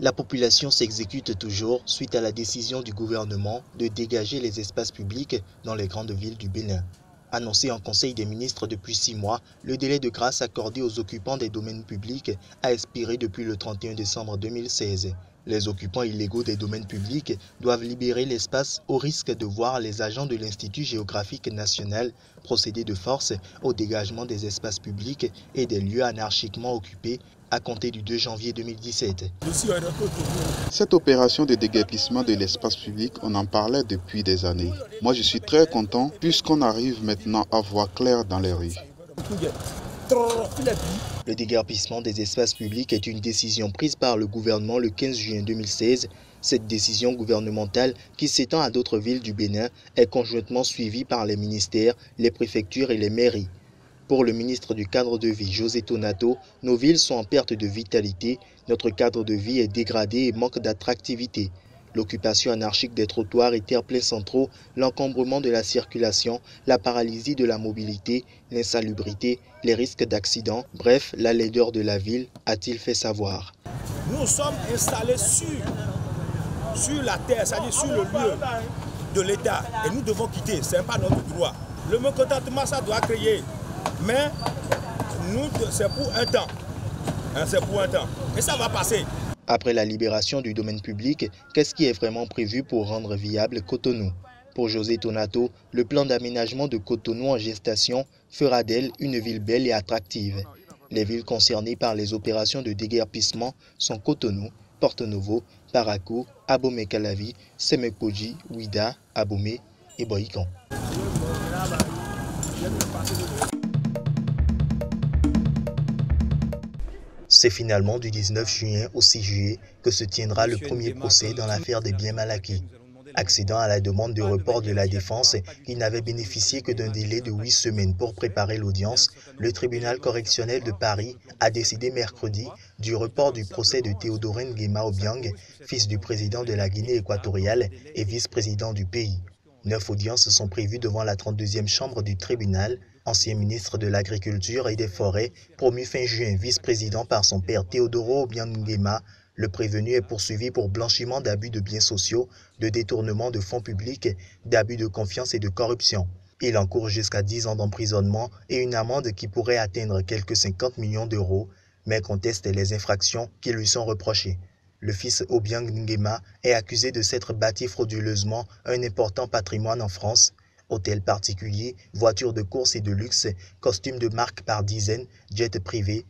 La population s'exécute toujours suite à la décision du gouvernement de dégager les espaces publics dans les grandes villes du Bénin. Annoncé en Conseil des ministres depuis 6 mois, le délai de grâce accordé aux occupants des domaines publics a expiré depuis le 31 décembre 2016. Les occupants illégaux des domaines publics doivent libérer l'espace au risque de voir les agents de l'Institut géographique national procéder de force au dégagement des espaces publics et des lieux anarchiquement occupés à compter du 2 janvier 2017. Cette opération de déguerpissement de l'espace public, on en parlait depuis des années. Moi, je suis très content puisqu'on arrive maintenant à voir clair dans les rues. Le déguerpissement des espaces publics est une décision prise par le gouvernement le 15 juin 2016. Cette décision gouvernementale, qui s'étend à d'autres villes du Bénin, est conjointement suivie par les ministères, les préfectures et les mairies. Pour le ministre du Cadre de vie, José Tonato, nos villes sont en perte de vitalité, notre cadre de vie est dégradé et manque d'attractivité. L'occupation anarchique des trottoirs et terre-pleins centraux, l'encombrement de la circulation, la paralysie de la mobilité, l'insalubrité, les risques d'accidents, bref, la laideur de la ville, a-t-il fait savoir. Nous sommes installés sur la terre, c'est-à-dire sur le lieu de l'État, et nous devons quitter, ce n'est pas notre droit. Le mécontentement, ça doit créer. Mais nous, c'est pour un temps. C'est pour un temps. Et ça va passer. Après la libération du domaine public, qu'est-ce qui est vraiment prévu pour rendre viable Cotonou? Pour José Tonato, le plan d'aménagement de Cotonou en gestation fera d'elle une ville belle et attractive. Les villes concernées par les opérations de déguerpissement sont Cotonou, Porto-Novo, Parakou, Abomey-Calavi, Semekoji, Ouida, Abomey et Bohican. C'est finalement du 19 juin au 6 juillet que se tiendra le premier procès dans l'affaire des biens mal acquis. Accédant à la demande de report de la défense, qui n'avait bénéficié que d'un délai de 8 semaines pour préparer l'audience, le tribunal correctionnel de Paris a décidé mercredi du report du procès de Théodorin Nguema Obiang, fils du président de la Guinée équatoriale et vice-président du pays. 9 audiences sont prévues devant la 32e chambre du tribunal. Ancien ministre de l'Agriculture et des Forêts, promu fin juin vice-président par son père Théodoro Obiang Nguema, le prévenu est poursuivi pour blanchiment d'abus de biens sociaux, de détournement de fonds publics, d'abus de confiance et de corruption. Il encourt jusqu'à 10 ans d'emprisonnement et une amende qui pourrait atteindre quelques 50 millions d'euros, mais conteste les infractions qui lui sont reprochées. Le fils Obiang Nguema est accusé de s'être bâti frauduleusement un important patrimoine en France. Hôtels particuliers, voitures de course et de luxe, costumes de marque par dizaines, jets privés.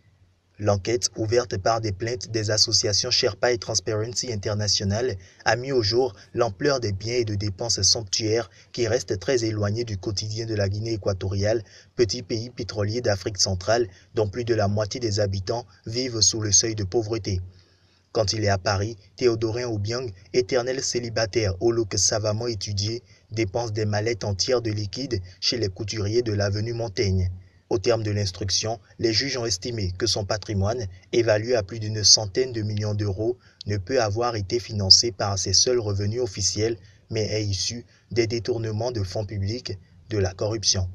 L'enquête, ouverte par des plaintes des associations Sherpa et Transparency International, a mis au jour l'ampleur des biens et de dépenses somptuaires qui restent très éloignés du quotidien de la Guinée équatoriale, petit pays pétrolier d'Afrique centrale dont plus de la moitié des habitants vivent sous le seuil de pauvreté. Quand il est à Paris, Théodorin Obiang, éternel célibataire au look savamment étudié, dépense des mallettes entières de liquide chez les couturiers de l'avenue Montaigne. Au terme de l'instruction, les juges ont estimé que son patrimoine, évalué à plus d'une centaine de millions d'euros, ne peut avoir été financé par ses seuls revenus officiels, mais est issu des détournements de fonds publics, de la corruption.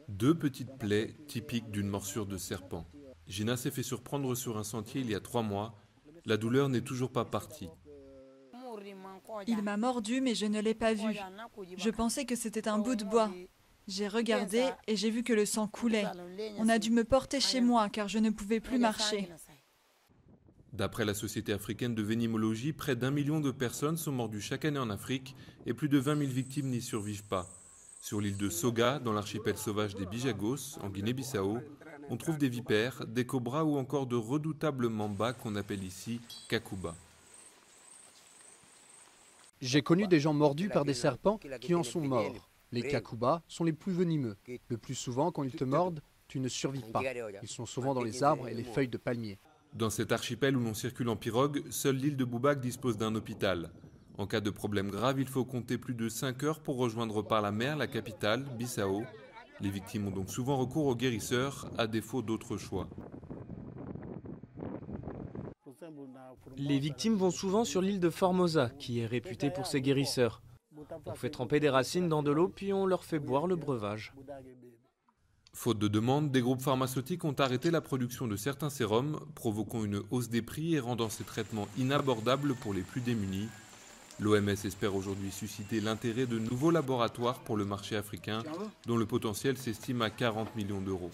Deux petites plaies typiques d'une morsure de serpent. Gina s'est fait surprendre sur un sentier il y a 3 mois. La douleur n'est toujours pas partie. Il m'a mordu, mais je ne l'ai pas vu. Je pensais que c'était un bout de bois. J'ai regardé et j'ai vu que le sang coulait. On a dû me porter chez moi car je ne pouvais plus marcher. D'après la Société africaine de vénimologie, près d'1 million de personnes sont mordues chaque année en Afrique et plus de 20 000 victimes n'y survivent pas. Sur l'île de Soga, dans l'archipel sauvage des Bijagos, en Guinée-Bissau, on trouve des vipères, des cobras ou encore de redoutables mambas qu'on appelle ici kakuba. J'ai connu des gens mordus par des serpents qui en sont morts. Les kakubas sont les plus venimeux. Le plus souvent, quand ils te mordent, tu ne survis pas. Ils sont souvent dans les arbres et les feuilles de palmier. Dans cet archipel où l'on circule en pirogue, seule l'île de Boubac dispose d'un hôpital. En cas de problème grave, il faut compter plus de 5 heures pour rejoindre par la mer la capitale, Bissau. Les victimes ont donc souvent recours aux guérisseurs, à défaut d'autres choix. Les victimes vont souvent sur l'île de Formosa, qui est réputée pour ses guérisseurs. On fait tremper des racines dans de l'eau, puis on leur fait boire le breuvage. Faute de demande, des groupes pharmaceutiques ont arrêté la production de certains sérums, provoquant une hausse des prix et rendant ces traitements inabordables pour les plus démunis. L'OMS espère aujourd'hui susciter l'intérêt de nouveaux laboratoires pour le marché africain, dont le potentiel s'estime à 40 millions d'euros.